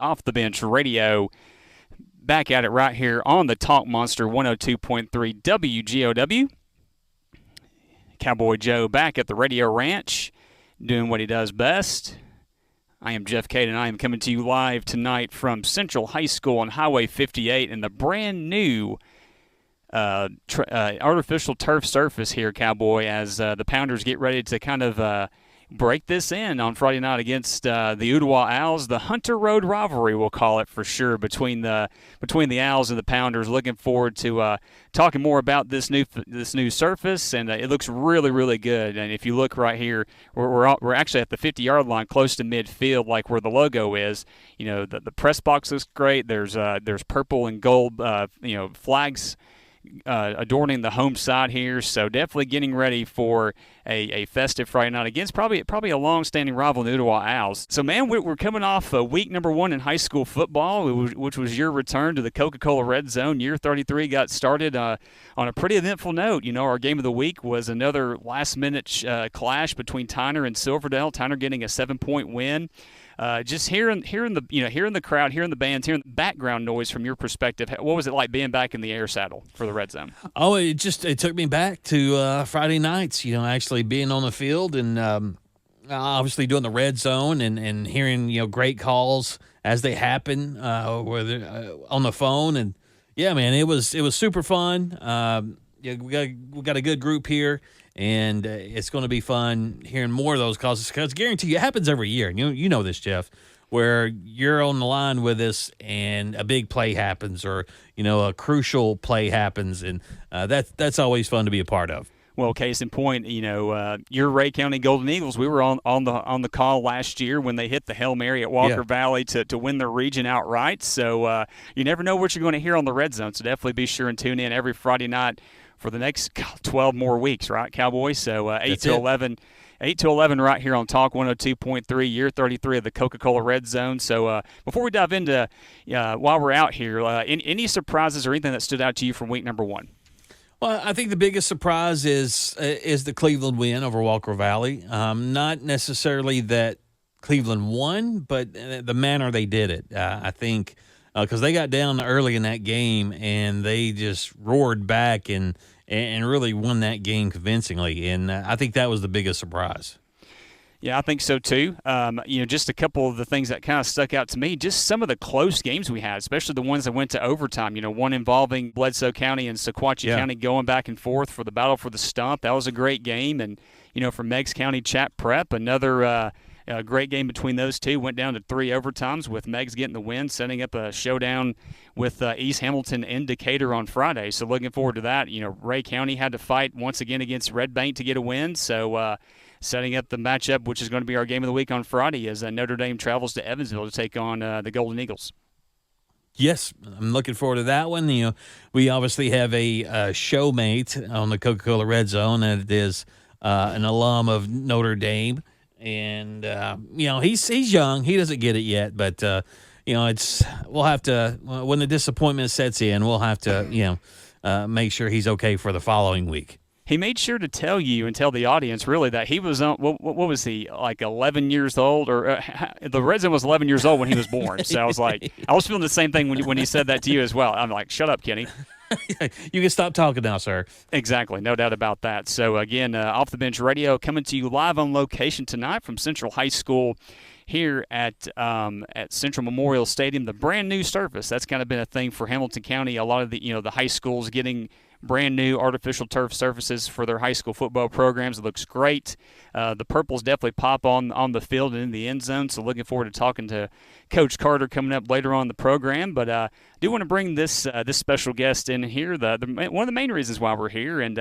Off the Bench Radio. Back at it right here on the Talk Monster 102.3 WGOW. Cowboy Joe back at the Radio Ranch doing what he does best. I am Jeff Cade, and I am coming to you live tonight from Central High School on Highway 58 in the brand new artificial turf surface here, Cowboy, as the Pounders get ready to kind of break this in on Friday night against the Ooltewah Owls. The Hunter Road rivalry, we'll call it for sure, between the Owls and the Pounders. Looking forward to talking more about this new surface, and it looks really, really good. And if you look right here, we're actually at the 50-yard line, close to midfield, like where the logo is. You know, the press box looks great. There's purple and gold flags adorning the home side here, so definitely getting ready for a festive Friday night against probably a long-standing rival, the Ooltewah Owls. So, man, we're coming off week number 1 in high school football, which was your return to the Coca-Cola Red Zone. Year 33 got started on a pretty eventful note. You know, our game of the week was another last-minute clash between Tyner and Silverdale. Tyner getting a 7-point win. Just hearing the crowd, hearing the bands, hearing the background noise from your perspective, what was it like being back in the air saddle for the Red Zone? Oh, it took me back to Friday nights, actually being on the field and obviously doing the Red Zone and hearing, great calls as they happen, whether on the phone. And, yeah, man, it was super fun. We got a good group here. And it's going to be fun hearing more of those calls because I guarantee you it happens every year. You know this, Jeff, where you're on the line with us and a big play happens or, a crucial play happens. And that's always fun to be a part of. Well, case in point, your Ray County Golden Eagles, we were on the call last year when they hit the Hail Mary at Walker Valley to win their region outright. So you never know what you're going to hear on the Red Zone. So definitely be sure and tune in every Friday night for the next 12 more weeks, right, Cowboy? So 8 to 11 right here on Talk 102.3, year 33 of the Coca-Cola Red Zone. So before we dive into while we're out here, any surprises or anything that stood out to you from week number 1? Well, I think the biggest surprise is the Cleveland win over Walker Valley. Not necessarily that Cleveland won, but the manner they did it. I think because they got down early in that game and they just roared back and really won that game convincingly. And I think that was the biggest surprise. Yeah, I think so too. Just a couple of the things that kind of stuck out to me, just some of the close games we had, especially the ones that went to overtime. One involving Bledsoe County and Sequatchie County going back and forth for the battle for the stump. That was a great game. And, for Meigs County Chat Prep, another a great game between those two. Went down to 3 overtimes with Meigs getting the win, setting up a showdown with East Hamilton and Decatur on Friday. So looking forward to that. Ray County had to fight once again against Red Bank to get a win. So setting up the matchup, which is going to be our game of the week on Friday, as Notre Dame travels to Evansville to take on the Golden Eagles. Yes, I'm looking forward to that one. We obviously have a showmate on the Coca-Cola Red Zone, and it is an alum of Notre Dame. And, he's young. He doesn't get it yet. But, we'll have to – when the disappointment sets in, we'll have to, make sure he's okay for the following week. He made sure to tell you and tell the audience, really, that he was on what was he, like 11 years old? Or the Red Zone was 11 years old when he was born. So I was like – I was feeling the same thing when he said that to you as well. I'm like, shut up, Kenny. You can stop talking now, sir. Exactly. No doubt about that. So, again, Off the Bench Radio coming to you live on location tonight from Central High School here at Central Memorial Stadium, the brand new surface. That's kind of been a thing for Hamilton County. A lot of the high schools getting brand new artificial turf surfaces for their high school football programs. It looks great. The purples definitely pop on the field and in the end zone. So looking forward to talking to Coach Carter coming up later on in the program. But I do want to bring this special guest in here. One of the main reasons why we're here, and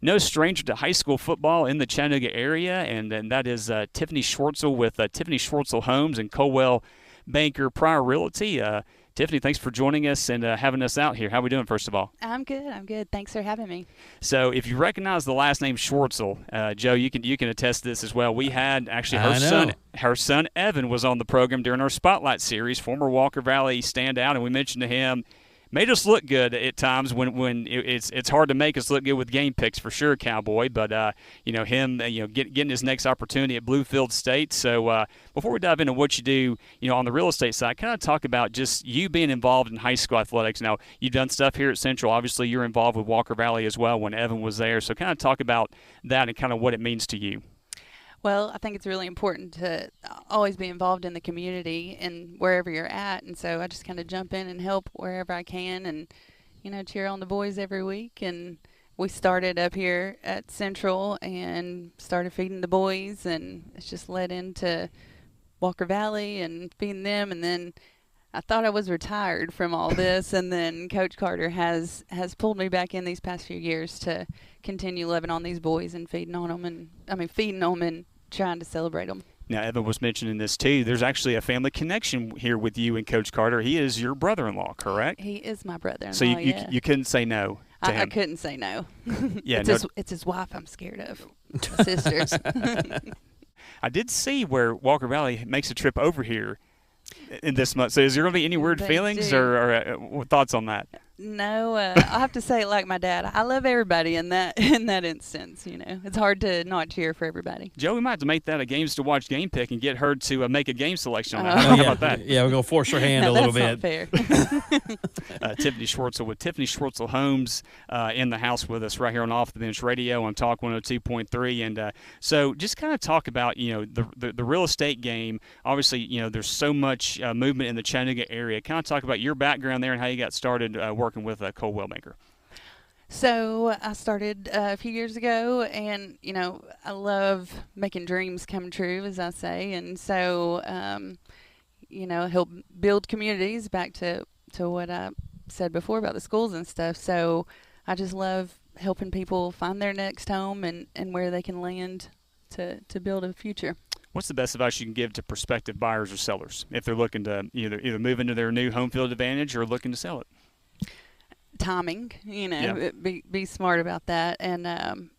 no stranger to high school football in the Chattanooga area, and that is Tiffany Schwarzl with Tiffany Schwarzl Homes and Colwell Banker Prior Realty. Tiffany, thanks for joining us and having us out here. How are we doing, first of all? I'm good. Thanks for having me. So if you recognize the last name Schwarzl, Joe, you can attest to this as well. We had actually her son Evan was on the program during our Spotlight series, former Walker Valley standout, and we mentioned to him, made us look good at times when it's hard to make us look good with game picks for sure, Cowboy. But him getting his next opportunity at Bluefield State. So before we dive into what you do, on the real estate side, kind of talk about just you being involved in high school athletics. Now you've done stuff here at Central. Obviously, you're involved with Walker Valley as well when Evan was there. So kind of talk about that and kind of what it means to you. Well, I think it's really important to always be involved in the community and wherever you're at. And so I just kind of jump in and help wherever I can and, cheer on the boys every week. And we started up here at Central and started feeding the boys. And it's just led into Walker Valley and feeding them. And then I thought I was retired from all this. And then Coach Carter has pulled me back in these past few years to continue loving on these boys and feeding them and trying to celebrate them. Now, Evan was mentioning this too. There's actually a family connection here with you and Coach Carter. He is your brother-in-law, correct? He is my brother-in-law. So you couldn't say no to him. I couldn't say no. Yeah, it's his wife I'm scared of. My sisters. I did see where Walker Valley makes a trip over here in this month. So is there going to be any weird feelings or thoughts on that? No, I'll have to say it like my dad. I love everybody in that instance. It's hard to not cheer for everybody. Joe, we might have to make that a games to watch game pick and get her to make a game selection on that. How about that? Yeah, we're gonna force her hand a little bit. That's not fair. Tiffany Schwarzl with Tiffany Schwarzl Homes in the house with us right here on Off the Bench Radio on Talk 102.3. And so just kind of talk about the real estate game. Obviously, there's so much movement in the Chattanooga area. Kind of talk about your background there and how you got started working with Cole Wellmaker. So I started a few years ago, and I love making dreams come true, as I say, and so help build communities. Back to what I said before about the schools and stuff. So I just love helping people find their next home and where they can land to build a future. What's the best advice you can give to prospective buyers or sellers if they're looking to either move into their new home field advantage or looking to sell it? Timing, be smart about that. And, then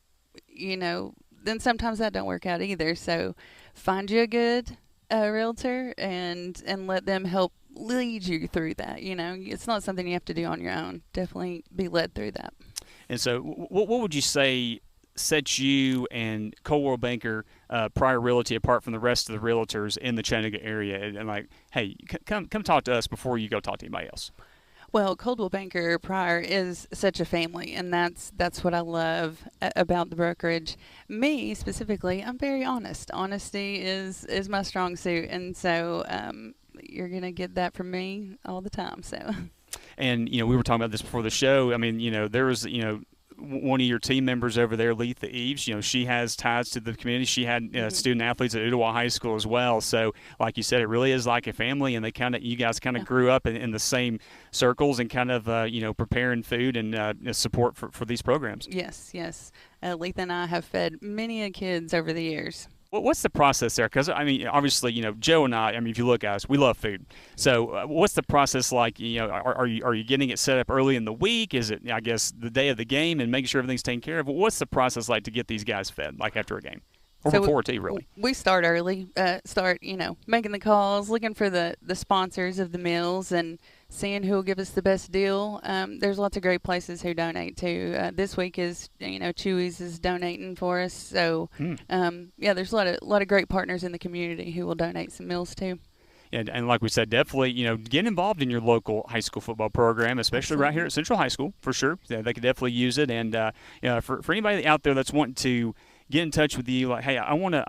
sometimes that don't work out either. So find you a good realtor and let them help lead you through that. It's not something you have to do on your own. Definitely be led through that. And so what would you say sets you and Cole Wellmaker Prior Realty apart from the rest of the realtors in the Chattanooga area? And like, hey, come talk to us before you go talk to anybody else. Well, Coldwell Banker Prior is such a family, and that's what I love about the brokerage. Me specifically, I'm very honest. Honesty is my strong suit, and so you're gonna get that from me all the time. So. And we were talking about this before the show. I mean, there was one of your team members over there, Letha Eves, she has ties to the community. She had student athletes at Ooltewah High School as well. So, like you said, it really is like a family, and you guys kind of grew up in the same circles and kind of, preparing food and support for these programs. Yes. Letha and I have fed many kids over the years. Well, what's the process there? Because, obviously, Joe and I, if you look at us, we love food. So what's the process like? Are you getting it set up early in the week? Is it, I guess, the day of the game and making sure everything's taken care of? What's the process like to get these guys fed, like after a game? Or so before, too, really? We start early, making the calls, looking for the sponsors of the meals and seeing who will give us the best deal. There's lots of great places who donate, too. This week is, Chewy's is donating for us. So, there's a lot of great partners in the community who will donate some meals, too. And like we said, definitely, get involved in your local high school football program, especially right here at Central High School, for sure. Yeah, they could definitely use it. And, for anybody out there that's wanting to get in touch with you, like, hey, I want to,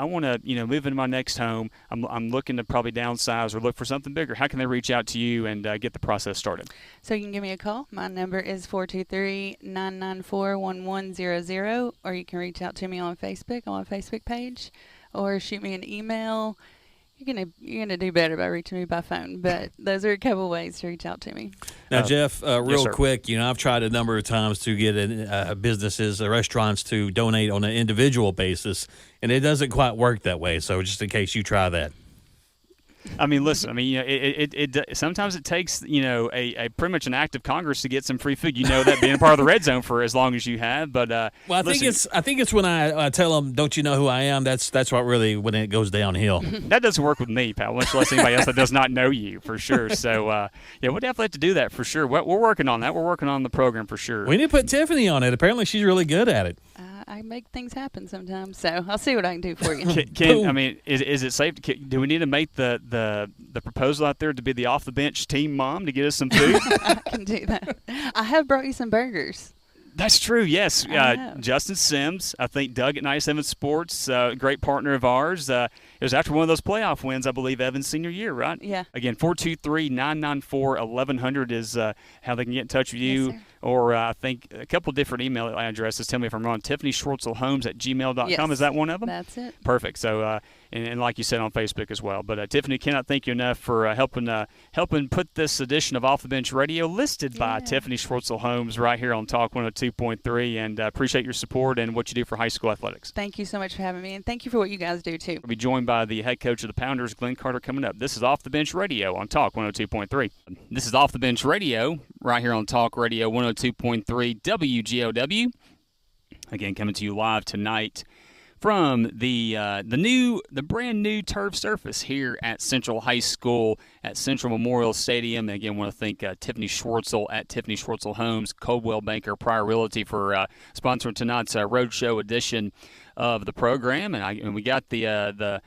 move into my next home. I'm looking to probably downsize or look for something bigger. How can they reach out to you and get the process started? So you can give me a call. My number is 423-994-1100, or you can reach out to me on Facebook, on my Facebook page, or shoot me an email. You're gonna do better by reaching me by phone, but those are a couple ways to reach out to me. Now, Jeff, real quick, I've tried a number of times to get businesses, restaurants to donate on an individual basis, and it doesn't quite work that way. So, just in case you try that. I mean, listen. I mean, you know, it sometimes it takes, you know, a pretty much an act of Congress to get some free food. You know that being part of the red zone for as long as you have. But Well, I think it's when I tell them, "Don't you know who I am?" That's what really when it goes downhill. That doesn't work with me, pal. Much less anybody else that does not know you for sure. So yeah, we'll definitely have to do that for sure. We're working on that. We're working on the program for sure. We need to put Tiffany on it. Apparently, she's really good at it. I make things happen sometimes, so I'll see what I can do for you. I mean, is it safe? Do we need to make the proposal out there to be the off the bench team mom to get us some food? I can do that. I have brought you some burgers. That's true, yes. Justin Sims, I think Doug at 97 Sports, great partner of ours. It was after one of those playoff wins, I believe, Evan's senior year, right? Yeah. Again, 423-994-1100 is how they can get in touch with you. Yes, sir. Or I think a couple different email addresses. Tell me if I'm wrong. Tiffany Schwarzl Homes at gmail.com. Yes, is that one of them? That's it. Perfect. So, and like you said on Facebook as well. But Tiffany, cannot thank you enough for helping put this edition of Off the Bench Radio listed by Tiffany Schwarzl Homes right here on Talk 102.3. And appreciate your support and what you do for high school athletics. Thank you so much for having me, and thank you for what you guys do too. We'll be joined by the head coach of the Pounders, Glen Carter, coming up. This is Off the Bench Radio on Talk 102.3. This is Off the Bench Radio right here on Talk Radio 102.3 WGOW. Again, coming to you live tonight from the brand new turf surface here at Central High School at Central Memorial Stadium. And again, want to thank Tiffany Schwarzl at Tiffany Schwarzl Homes, Coldwell Banker, Prior Realty for sponsoring tonight's roadshow edition of the program. And we got the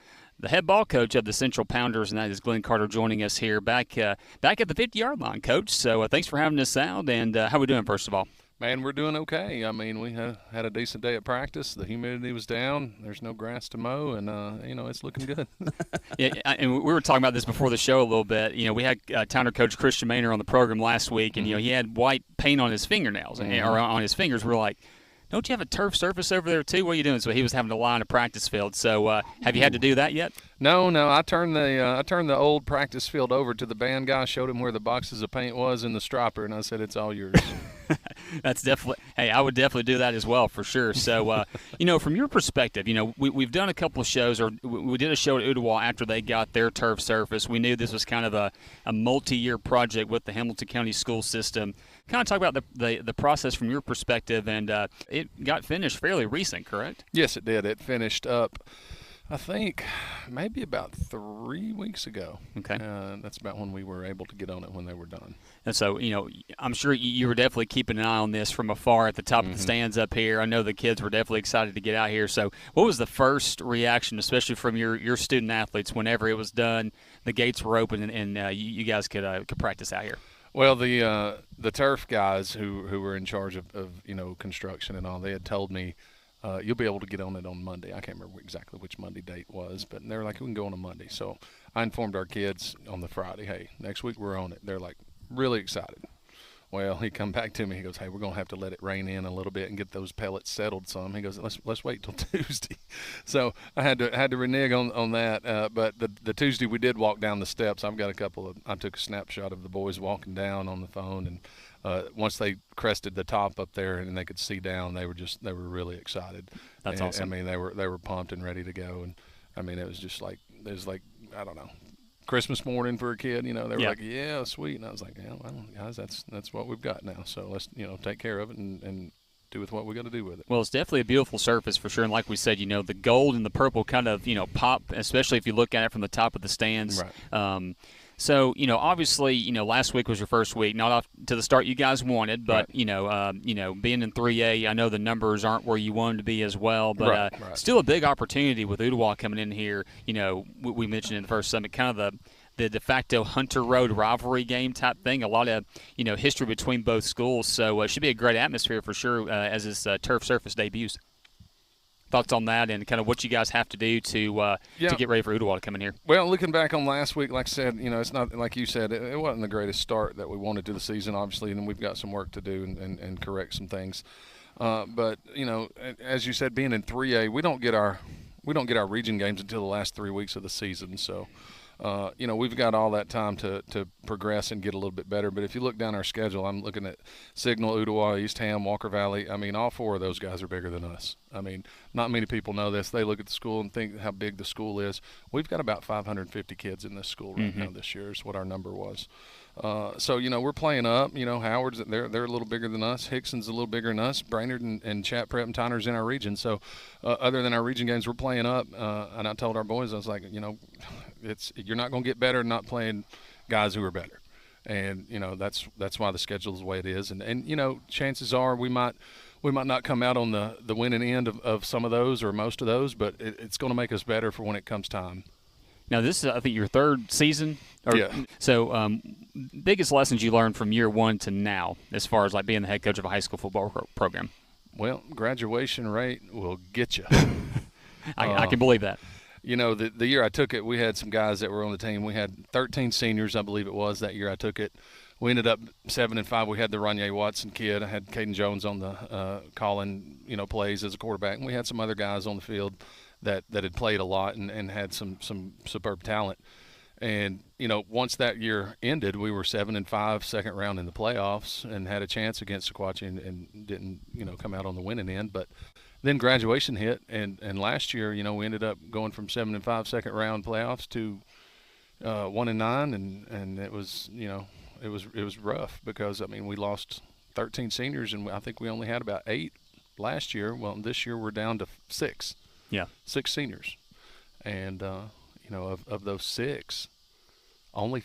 head ball coach of the Central Pounders, and that is Glen Carter, joining us here back at the 50-yard line, Coach. So thanks for having us out. And how are we doing, first of all? Man, we're doing okay. I mean, we had a decent day at practice. The humidity was down. There's no grass to mow, and, it's looking good. Yeah, and we were talking about this before the show a little bit. You know, we had Towner coach Christian Maynor on the program last week, and, you know, he had white paint on his fingernails or on his fingers. We're like, don't you have a turf surface over there too? What are you doing? So he was having to line a practice field. So have you had to do that yet? No. I turned the old practice field over to the band guy, showed him where the boxes of paint was in the stropper, and I said, it's all yours. That's definitely – hey, I would definitely do that as well for sure. So, you know, from your perspective, you know, we've done a couple of shows, or we did a show at Ooltewah after they got their turf surface. We knew this was kind of a multi-year project with the Hamilton County school system. Kind of talk about the process from your perspective, and it got finished fairly recent, correct? Yes, it did. It finished up, I think, maybe about 3 weeks ago. Okay. That's about when we were able to get on it, when they were done. And so, you know, I'm sure you were definitely keeping an eye on this from afar at the top of the stands up here. I know the kids were definitely excited to get out here. So what was the first reaction, especially from your student athletes, whenever it was done, the gates were open, and you guys could practice out here? Well, the turf guys who were in charge of construction and all, they had told me, you'll be able to get on it on Monday. I can't remember exactly which Monday date was, but they were like, we can go on a Monday. So I informed our kids on the Friday, hey, next week we're on it. They're like really excited. Well, he come back to me. He goes, hey, we're going to have to let it rain in a little bit and get those pellets settled some. He goes, let's wait till Tuesday. So I had to renege on that. But the Tuesday we did walk down the steps. I took a snapshot of the boys walking down on the phone, and once they crested the top up there and they could see down, they were really excited. That's awesome. I mean, they were pumped and ready to go. And I mean, it was I don't know, Christmas morning for a kid. You know, they were like, yeah, sweet. And I was like, yeah, well, guys, that's what we've got now. So let's take care of it and do with what we got to do with it. Well, it's definitely a beautiful surface for sure. And like we said, you know, the gold and the purple kind of, you know, pop, especially if you look at it from the top of the stands. Right. So, you know, obviously, you know, last week was your first week, not off to the start you guys wanted, but, right. Being in 3A, I know the numbers aren't where you wanted to be as well, but right. Still a big opportunity with Ooltewah coming in here. You know, we mentioned in the first summit kind of the de facto Hunter Road rivalry game type thing, a lot of, you know, history between both schools. So it should be a great atmosphere for sure as this turf surface debuts. Thoughts on that and kind of what you guys have to do to get ready for Ooltewah to come in here? Well, looking back on last week, like I said, you know, it's not like you said, it wasn't the greatest start that we wanted to the season, obviously, and we've got some work to do and correct some things. But you know, as you said, being in 3A, we don't get our region games until the last 3 weeks of the season. So we've got all that time to progress and get a little bit better. But if you look down our schedule, I'm looking at Signal, Ooltewah, East Ham, Walker Valley. I mean, all 4 of those guys are bigger than us. I mean, not many people know this. They look at the school and think how big the school is. We've got about 550 kids in this school right now this year is what our number was. So, we're playing up. Howard's, they're a little bigger than us. Hickson's a little bigger than us. Brainerd and Chat Prep and Tyner's in our region. So, other than our region games, we're playing up. And I told our boys, I was like, you're not going to get better not playing guys who are better. And, that's why the schedule is the way it is. And chances are we might not come out on the winning end of some of those or most of those, but it's going to make us better for when it comes time. Now, this is, I think, your 3rd season. Yeah. So, biggest lessons you learned from year 1 to now, as far as like being the head coach of a high school football program? Well, graduation rate will get you. I can believe that. The year I took it, we had some guys that were on the team. We had 13 seniors, I believe it was, that year I took it. We ended up 7-5. We had the Ronye Watson kid. I had Caden Jones on the calling, plays as a quarterback. And we had some other guys on the field that had played a lot and had some superb talent. And, once that year ended, we were 7-5, second round in the playoffs, and had a chance against Sequatchie and didn't, come out on the winning end. But then graduation hit, and last year, we ended up going from 7-5, second round playoffs to 1-9, and it was, it was rough because, we lost 13 seniors, and I think we only had about 8 last year. Well, this year we're down to 6. Yeah. 6 seniors. And, of those 6, only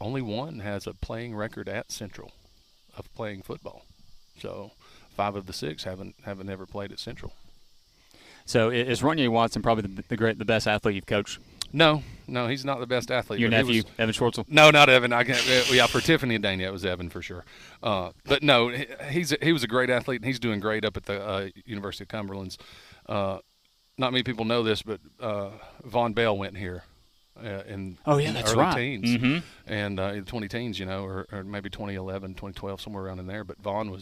one has a playing record at Central of playing football. So 5 of the 6 haven't ever played at Central. So is Ronye Watson probably the best athlete you've coached? No, he's not the best athlete. Your nephew, Evan Schwarzl? No, not Evan. I can't. Yeah, for Tiffany and Dania, it was Evan for sure. But no, he was a great athlete, and he's doing great up at the University of Cumberland's. Not many people know this, but Von Bell went here in that's early right. teens and in 20 teens, or maybe 2011, 2012, somewhere around in there. But Vaughn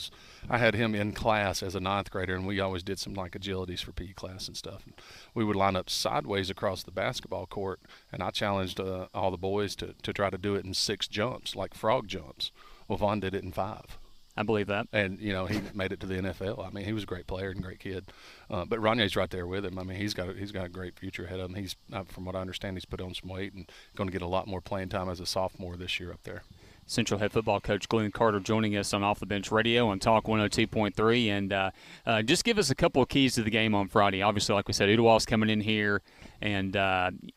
I had him in class as a 9th grader, and we always did some like agilities for PE class and stuff. And we would line up sideways across the basketball court, and I challenged all the boys to try to do it in 6 jumps, like frog jumps. Well, Vaughn did it in 5. I believe that. And, he made it to the NFL. He was a great player and great kid. But Ronye's right there with him. He's got a great future ahead of him. He's, from what I understand, he's put on some weight and going to get a lot more playing time as a sophomore this year up there. Central head football coach Glen Carter joining us on Off the Bench Radio on Talk 102.3. And just give us a couple of keys to the game on Friday. Obviously, like we said, Ooltewah's coming in here, and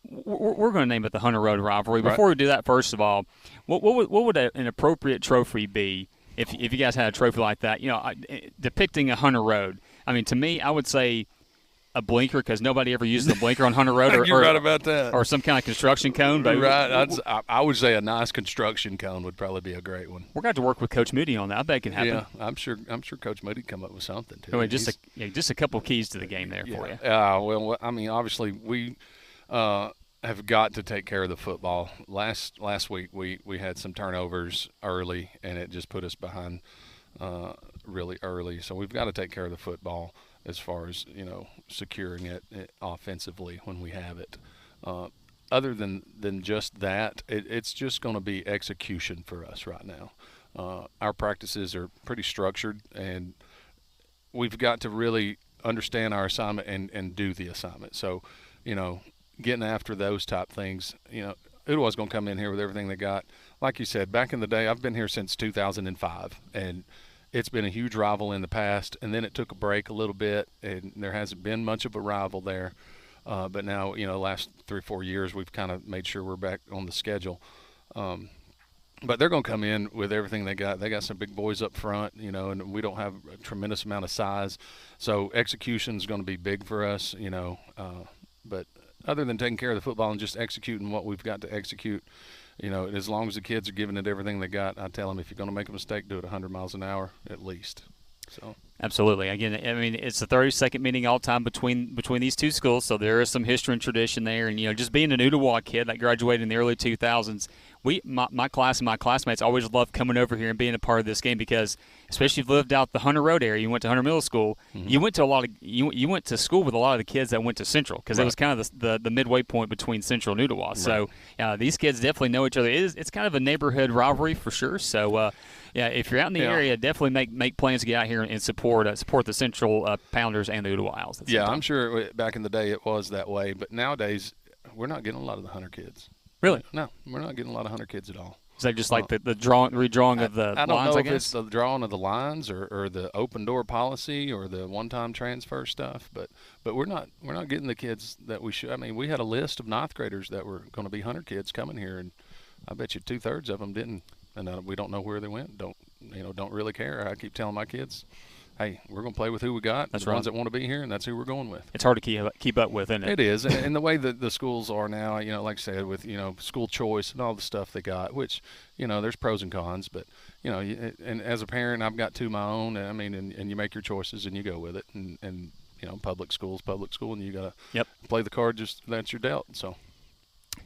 we're going to name it the Hunter Road Rivalry. Before we do that, first of all, what would an appropriate trophy be if you guys had a trophy like that? Depicting a Hunter Road. To me, I would say a blinker, because nobody ever uses a blinker on Hunter Road. You're right about that. Or some kind of construction cone. But right. I would say a nice construction cone would probably be a great one. We're going to work with Coach Moody on that. I bet it can happen. Yeah, I'm sure Coach Moody come up with something too. Anyway, just a couple of keys to the game there for you. Well, obviously we have got to take care of the football. Last week we had some turnovers early, and it just put us behind really early. So we've got to take care of the football as far as securing it offensively when we have it. Other than just that, it's just going to be execution for us right now. Our practices are pretty structured, and we've got to really understand our assignment and do the assignment. So, getting after those type things, Ooltewah's going to come in here with everything they got. Like you said, back in the day, I've been here since 2005, and it's been a huge rival in the past, and then it took a break a little bit, and there hasn't been much of a rival there. But now, last 3 or 4 years, we've kind of made sure we're back on the schedule. But they're going to come in with everything they got. They got some big boys up front, and we don't have a tremendous amount of size. So execution is going to be big for us, But other than taking care of the football and just executing what we've got to execute, as long as the kids are giving it everything they got, I tell them, if you're going to make a mistake, do it 100 miles an hour at least. So absolutely. Again, it's the 32nd meeting all time between these two schools, so there is some history and tradition there. And just being an Ooltewah kid that graduated in the early 2000s, my class and my classmates always loved coming over here and being a part of this game because, especially if you lived out the Hunter Road area, you went to Hunter Middle School, you went to you went to school with a lot of the kids that went to Central because it was kind of the midway point between Central and Ooltewah. So these kids definitely know each other. It's kind of a neighborhood rivalry for sure. So if you're out in the area, definitely make plans to get out here and support the Central Pounders and the Ooltewah Owls. Yeah, I'm sure back in the day it was that way, but nowadays we're not getting a lot of the Hunter kids. Really? No, we're not getting a lot of Hunter kids at all. Is that just like the redrawing of the lines, I don't know I if guess? it's the drawing of the lines or the open door policy or the one-time transfer stuff, but we're not getting the kids that we should. I mean, we had a list of ninth graders that were going to be Hunter kids coming here, and I bet you 2/3 of them didn't, and we don't know where they went. Don't really care. I keep telling my kids, hey, we're going to play with who we got. That's the ones that want to be here, and that's who we're going with. It's hard to keep up with, isn't it? It is, and the way that the schools are now, like I said, with school choice and all the stuff they got, which there's pros and cons, but and as a parent, I've got two of my own. And I mean, and you make your choices and you go with it, and public school, and you got to play the card just that's you're dealt. So.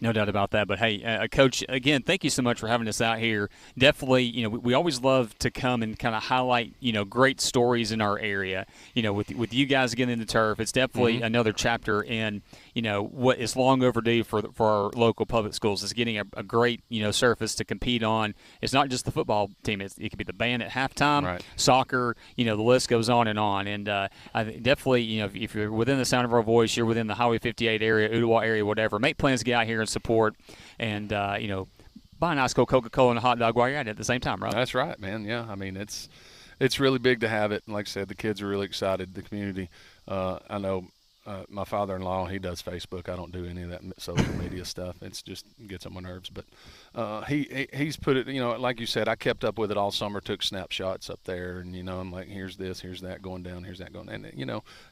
No doubt about that. But, hey, Coach, again, thank you so much for having us out here. Definitely, we always love to come and kind of highlight, great stories in our area. With you guys getting in the turf, it's definitely another chapter in, what is long overdue for our local public schools. It's getting a great, surface to compete on. It's not just the football team. It could be the band at halftime, soccer, the list goes on. And I think definitely, if you're within the sound of our voice, you're within the Highway 58 area, Ooltewah area, whatever, make plans to get out here and support and buy a nice cold Coca-Cola and a hot dog while you're at it at the same time, right? That's right, man. Yeah, I mean it's really big to have it, and like I said, the kids are really excited. The community, I know my father-in-law, he does Facebook. I don't do any of that social media stuff. It's just gets on my nerves. But he's put it, like you said, I kept up with it all summer, took snapshots up there, and I'm like, here's this, here's that going down, here's that going, and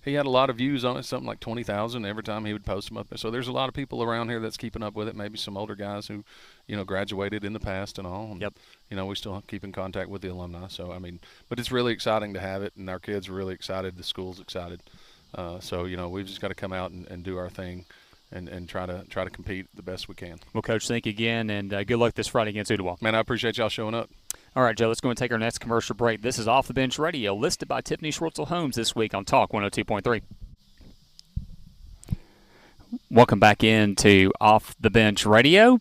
he had a lot of views on it, something like 20,000 every time he would post them up there. So there's a lot of people around here that's keeping up with it. Maybe some older guys who, graduated in the past and all. And, we still keep in contact with the alumni. So I mean, but it's really exciting to have it, and our kids are really excited. The school's excited. So we've just got to come out and do our thing, and try to compete the best we can. Well, Coach, thank you again, and good luck this Friday against Ooltewah. Man, I appreciate y'all showing up. All right, Joe, let's go and take our next commercial break. This is Off the Bench Radio, listed by Tiffany Schwarzl Homes this week on Talk 102.3. Welcome back into Off the Bench Radio.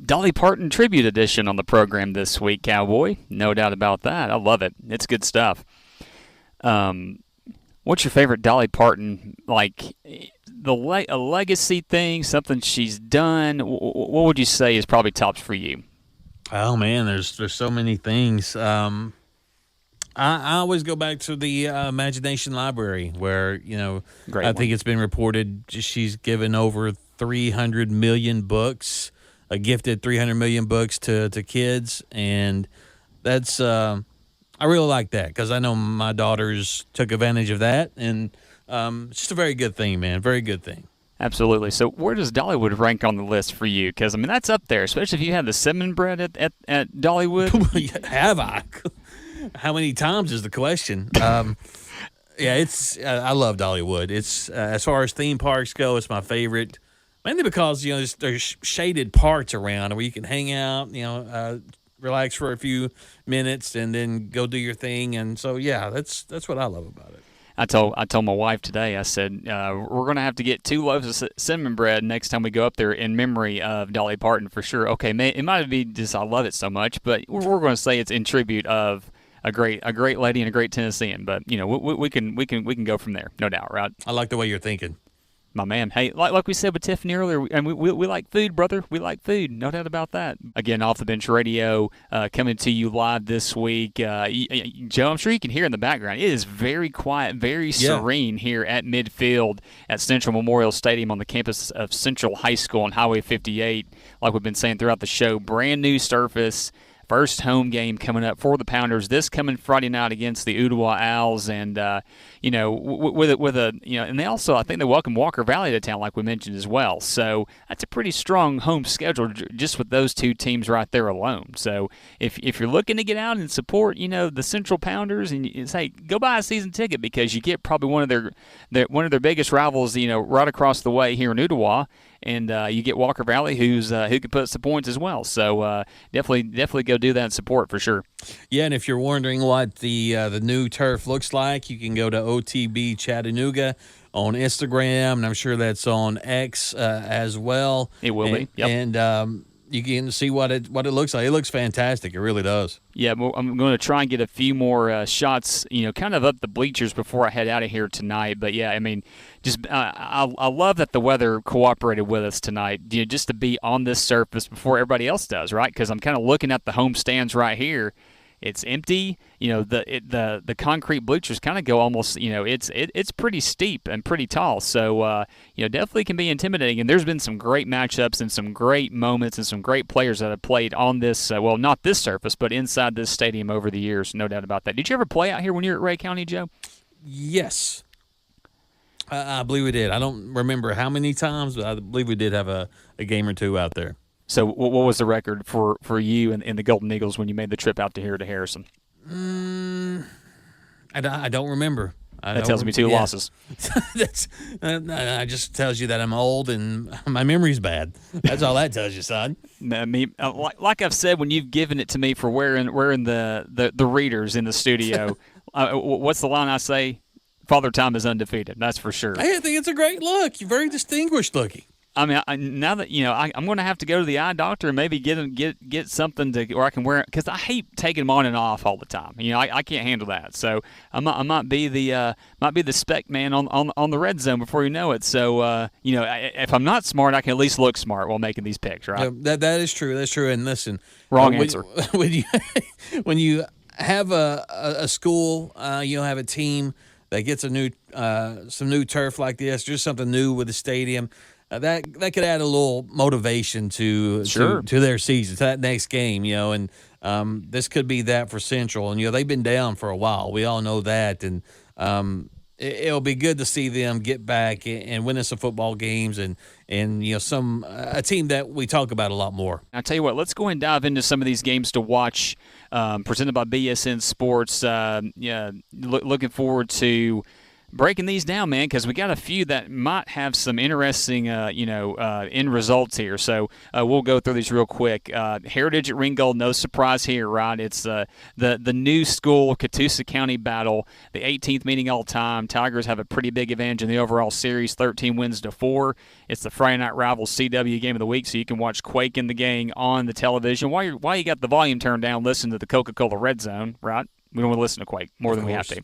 Dolly Parton tribute edition on the program this week, Cowboy. No doubt about that. I love it. It's good stuff. What's your favorite Dolly Parton, like a legacy thing, something she's done? What would you say is probably tops for you? Oh, man, there's so many things. I always go back to the Imagination Library where, I think it's been reported she's given over 300 million books, gifted 300 million books to kids, and that's I really like that because I know my daughters took advantage of that, and it's just a very good thing, man, very good thing. Absolutely. So where does Dollywood rank on the list for you? Because, I mean, that's up there, especially if you had the cinnamon bread at Dollywood. Have I? How many times is the question? It's I love Dollywood. It's as far as theme parks go, it's my favorite. Mainly because there's shaded parts around where you can hang out, relax for a few minutes, and then go do your thing. And so that's what I love about it. I told my wife today, I said, we're going to have to get 2 loaves of cinnamon bread next time we go up there in memory of Dolly Parton for sure. Okay, it might be just I love it so much, but we're going to say it's in tribute of a great lady and a great Tennessean. But we can go from there, no doubt, right? I like the way you're thinking. My man. Hey, like we said with Tiffany earlier, and we like food, brother. We like food. No doubt about that. Again, Off the Bench Radio coming to you live this week. Joe, I'm sure you can hear in the background. It is very quiet, very serene here at midfield at Central Memorial Stadium on the campus of Central High School on Highway 58. Like we've been saying throughout the show, brand new surface. First home game coming up for the Pounders this coming Friday night against the Ooltewah Owls, and and they also, I think, they welcome Walker Valley to town, like we mentioned as well. So that's a pretty strong home schedule just with those 2 teams right there alone. So if you're looking to get out and support, the Central Pounders, and you say go buy a season ticket because you get probably one of their biggest rivals, right across the way here in Ooltewah. and you get Walker Valley, who can put some points as well. So definitely go do that and support for sure. Yeah, and if you're wondering what the new turf looks like, you can go to OTB Chattanooga on Instagram, and I'm sure that's on X as well. It will be. Yep. And you can see what it looks like. It looks fantastic. It really does. Yeah, well, I'm going to try and get a few more shots, kind of up the bleachers before I head out of here tonight. But yeah, I mean, just I love that the weather cooperated with us tonight. Just to be on this surface before everybody else does, right? Because I'm kind of looking at the home stands right here. It's empty. The concrete bleachers kind of go almost. It's pretty steep and pretty tall. So definitely can be intimidating. And there's been some great matchups and some great moments and some great players that have played on this. Not this surface, but inside this stadium over the years. No doubt about that. Did you ever play out here when you were at Ray County, Joe? Yes. I believe we did. I don't remember how many times, but I believe we did have a game or two out there. So what was the record for you and the Golden Eagles when you made the trip out to here to Harrison? I don't remember. That tells me two losses. That just tells you that I'm old and my memory's bad. That's all that tells you, son. Like I've said, when you've given it to me for wearing the readers in the studio, what's the line I say? Father Time is undefeated. That's for sure. I think it's a great look. You're very distinguished looking. I mean, now that I'm going to have to go to the eye doctor and maybe get something where I can wear it, because I hate taking them on and off all the time. I can't handle that. So I might be the spec man on the red zone before you know it. So if I'm not smart, I can at least look smart while making these picks, right? That is true. That's true. And listen, wrong answer. When you have a school, have a team that gets some new turf like this, just something new with the stadium. That could add a little motivation to their season, to that next game, and this could be that for Central. And they've been down for a while. We all know that, and it'll be good to see them get back and win us some football games and a team that we talk about a lot more. I'll tell you what, let's go and dive into some of these games to watch, presented by BSN Sports. Looking forward to breaking these down, man, because we got a few that might have some interesting, end results here. So we'll go through these real quick. Heritage at Ringgold, no surprise here, right? It's the new school Catoosa County battle, the 18th meeting all time. Tigers have a pretty big advantage in the overall series, 13 wins to 4. It's the Friday Night Rivals CW game of the week, so you can watch Quake in the Gang on the television. While you got the volume turned down, listen to the Coca-Cola Red Zone, right? We don't want to listen to Quake more than we have to.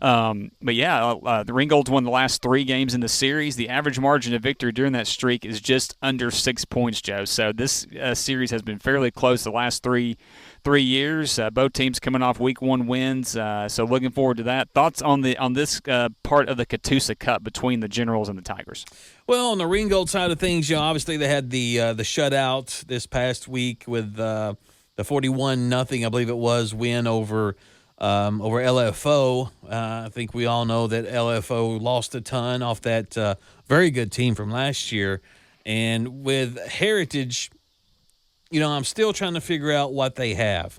The Ringgold's won the last 3 games in the series. The average margin of victory during that streak is just under 6 points, Joe. So this series has been fairly close the last three years. Both teams coming off Week 1 wins. So looking forward to that. Thoughts on this part of the Catoosa Cup between the Generals and the Tigers? Well, on the Ringgold side of things, obviously they had the shutout this past week with the 41-0, I believe it was, win over LFO. I think we all know that LFO lost a ton off that very good team from last year. And with Heritage, I'm still trying to figure out what they have.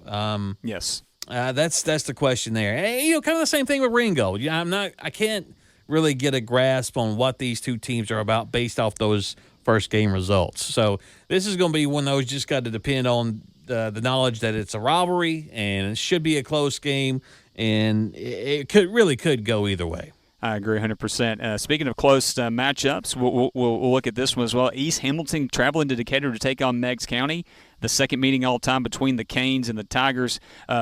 Yes. That's the question there. Hey, kind of the same thing with Ringgold. I can't really get a grasp on what these two teams are about based off those first game results. So this is going to be one of those just got to depend on the knowledge that it's a rivalry and it should be a close game, and it could go either way. I agree 100%. Speaking of close matchups, we'll look at this one as well. East Hamilton traveling to Decatur to take on Meigs County, the second meeting all time between the Canes and the Tigers.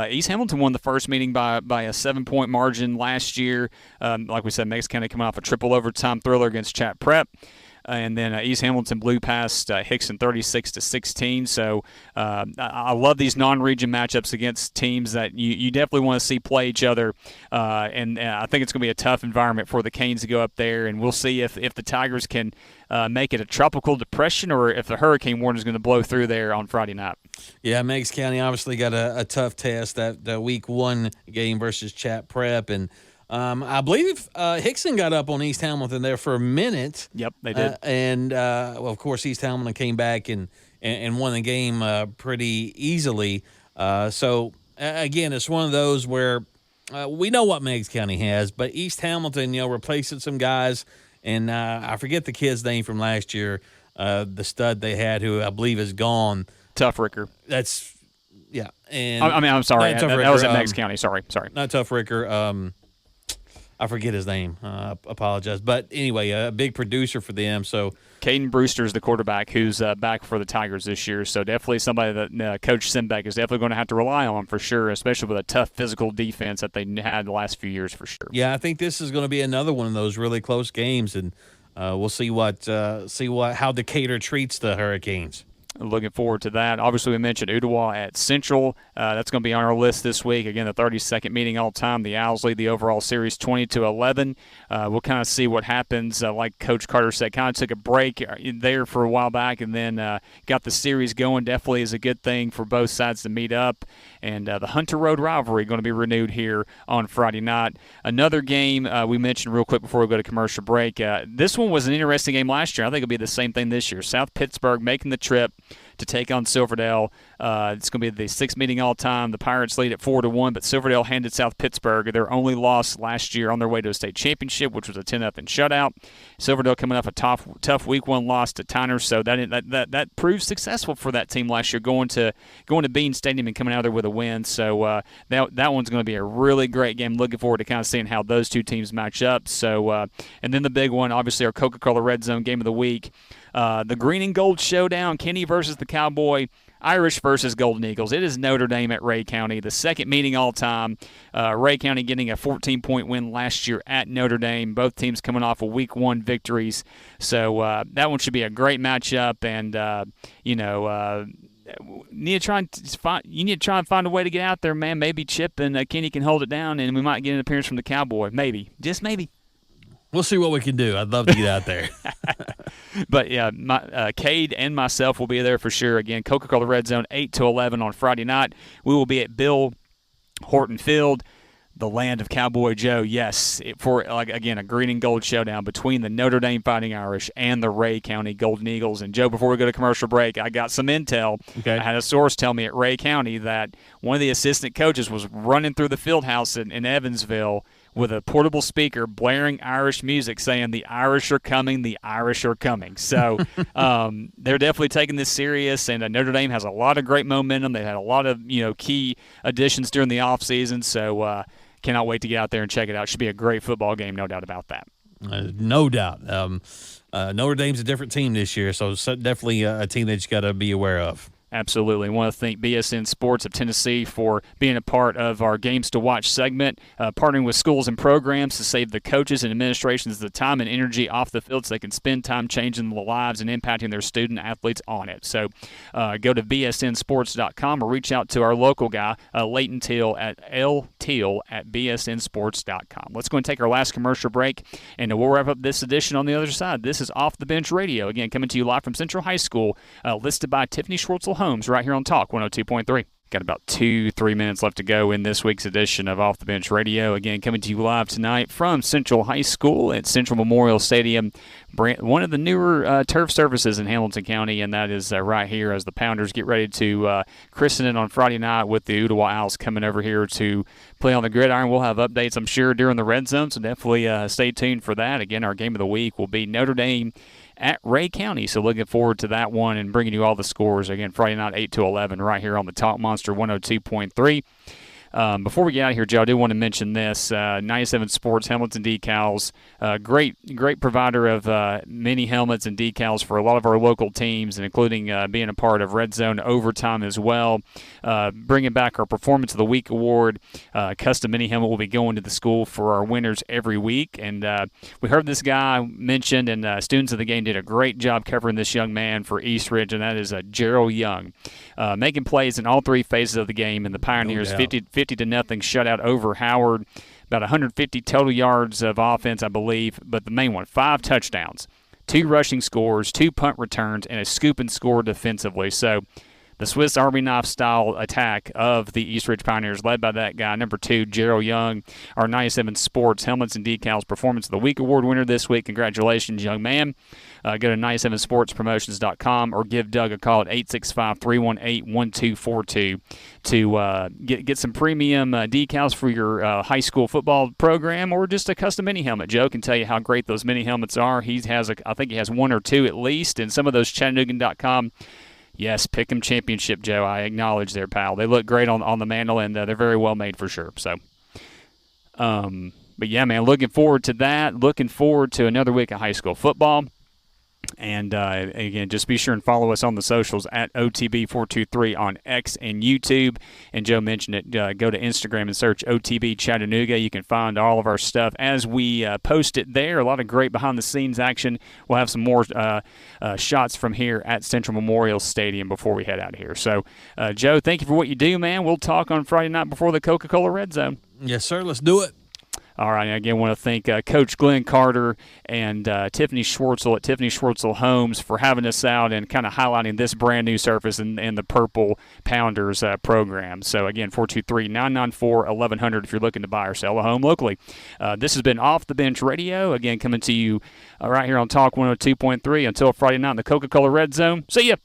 East Hamilton won the first meeting by a 7-point margin last year. Like we said, Meigs County coming off a triple overtime thriller against Chat Prep. And then East Hamilton blew past Hickson 36-16. So I love these non-region matchups against teams that you definitely want to see play each other. And I think it's going to be a tough environment for the Canes to go up there. And we'll see if the Tigers can make it a tropical depression or if the hurricane warning is going to blow through there on Friday night. Yeah, Meigs County obviously got a tough test, that Week 1 game versus Chat Prep. And I believe Hickson got up on East Hamilton there for a minute. Yep, they did. Of course, East Hamilton came back and won the game pretty easily. Again, it's one of those where we know what Meigs County has, but East Hamilton, replacing some guys, and I forget the kid's name from last year. the stud they had, who I believe is gone. Tough Ricker. That's and I'm sorry. not That Tough was Ricker, at Meigs County. Sorry. not Tough Ricker. I forget his name. Apologize. But anyway, a big producer for them. So Caden Brewster's the quarterback who's back for the Tigers this year. So definitely somebody that Coach Simbeck is definitely going to have to rely on for sure, especially with a tough physical defense that they had the last few years for sure. yeah, I think this is going to be another one of those really close games, and we'll see how Decatur treats the Hurricanes. Looking forward to that. Obviously, we mentioned Ooltewah at Central. That's going to be on our list this week. Again, the 32nd meeting all time. The Owls lead the overall series 20-11. We'll kind of see what happens. Like Coach Carter said, kind of took a break there for a while back and then got the series going. Definitely is a good thing for both sides to meet up. And the Hunter Road rivalry going to be renewed here on Friday night. Another game we mentioned real quick before we go to commercial break. This one was an interesting game last year. I think it'll be the same thing this year. South Pittsburgh making the trip to take on Silverdale. It's going to be the sixth meeting all time. The Pirates lead at 4-1, but Silverdale handed South Pittsburgh their only loss last year on their way to a state championship, which was a 10-0 shutout. Silverdale coming off a tough week one loss to Tyner, so that proved successful for that team last year, going to Bean Stadium and coming out of there with a win. So that one's going to be a really great game. Looking forward to kind of seeing how those two teams match up. So and then the big one, obviously, our Coca-Cola Red Zone game of the week. The green and gold showdown, Kenny versus the Cowboy, Irish versus Golden Eagles. It is Notre Dame at Ray County, the second meeting all time. Ray County getting a 14-point win last year at Notre Dame. Both teams coming off of week one victories. So that one should be a great matchup, and you need to try and find a way to get out there, man. Maybe Chip and Kenny can hold it down, and we might get an appearance from the Cowboy. Maybe, just maybe. We'll see what we can do. I'd love to get out there. But, yeah, Cade and myself will be there for sure. Again, Coca-Cola Red Zone, 8-11 on Friday night. We will be at Bill Horton Field, the land of Cowboy Joe. Yes, again, a green and gold showdown between the Notre Dame Fighting Irish and the Ray County Golden Eagles. And, Joe, before we go to commercial break, I got some intel. Okay. I had a source tell me at Ray County that one of the assistant coaches was running through the field house in Evansville with a portable speaker blaring Irish music saying, "The Irish are coming, the Irish are coming." So they're definitely taking this serious, and Notre Dame has a lot of great momentum. They had a lot of key additions during the offseason, so cannot wait to get out there and check it out. Should be a great football game, no doubt about that. No doubt. Notre Dame's a different team this year, so it's definitely a team that you got to be aware of. Absolutely. I want to thank BSN Sports of Tennessee for being a part of our Games to Watch segment, partnering with schools and programs to save the coaches and administrations the time and energy off the field so they can spend time changing the lives and impacting their student athletes on it. So go to bsnsports.com or reach out to our local guy, Leighton Teal at bsnsports.com. Let's go and take our last commercial break, and we'll wrap up this edition on the other side. This is Off the Bench Radio, again, coming to you live from Central High School, listed by Tiffany Schwarzl Homes right here on Talk 102.3. Got about 2-3 minutes left to go in this week's edition of Off the Bench Radio. Again, coming to you live tonight from Central High School at Central Memorial Stadium. One of the newer turf services in Hamilton County, and that is right here as the Pounders get ready to christen it on Friday night with the Ooltewah Owls coming over here to play on the gridiron. We'll have updates, I'm sure, during the Red Zone, so definitely stay tuned for that. Again, our game of the week will be Notre Dame at Ray County. So looking forward to that one and bringing you all the scores. Again, Friday night, 8-11, right here on the Talk Monster 102.3. Before we get out of here, Joe, I do want to mention this. 97 Sports Helmets and Decals, great provider of many helmets and decals for a lot of our local teams, and including being a part of Red Zone Overtime as well. Bringing back our Performance of the Week award. Custom mini helmet will be going to the school for our winners every week. And we heard this guy mentioned, and students of the game did a great job covering this young man for East Ridge, and that is Gerald Young. Making plays in all three phases of the game, and the Pioneers 50-0 shutout over Howard. About 150 total yards of offense, I believe, but the main one, 5 touchdowns, 2 rushing scores, 2 punt returns, and a scoop and score defensively. So the Swiss Army knife style attack of the East Ridge Pioneers, led by that guy, number 2, Gerald Young, our 97 Sports Helmets and Decals Performance of the Week Award winner this week. Congratulations, young man. Go to 97sportspromotions.com or give Doug a call at 865-318-1242 to get some premium decals for your high school football program, or just a custom mini helmet. Joe can tell you how great those mini helmets are. I think he has 1 or 2 at least, and some of those Chattanoogan.com. Yes, Pick'em Championship, Joe. I acknowledge there, pal. They look great on the mantle, and they're very well made for sure. So, but yeah, man, looking forward to that. Looking forward to another week of high school football. And again, just be sure and follow us on the socials at OTB423 on X and YouTube. And Joe mentioned it. Go to Instagram and search OTB Chattanooga. You can find all of our stuff as we post it there. A lot of great behind-the-scenes action. We'll have some more shots from here at Central Memorial Stadium before we head out of here. So, Joe, thank you for what you do, man. We'll talk on Friday night before the Coca-Cola Red Zone. Yes, sir. Let's do it. All right, again, I want to thank Coach Glen Carter and Tiffany Schwarzl at Tiffany Schwarzl Homes for having us out and kind of highlighting this brand-new surface and the Purple Pounders program. So, again, 423-994-1100 if you're looking to buy or sell a home locally. This has been Off the Bench Radio, again, coming to you right here on Talk 102.3 until Friday night in the Coca-Cola Red Zone. See ya!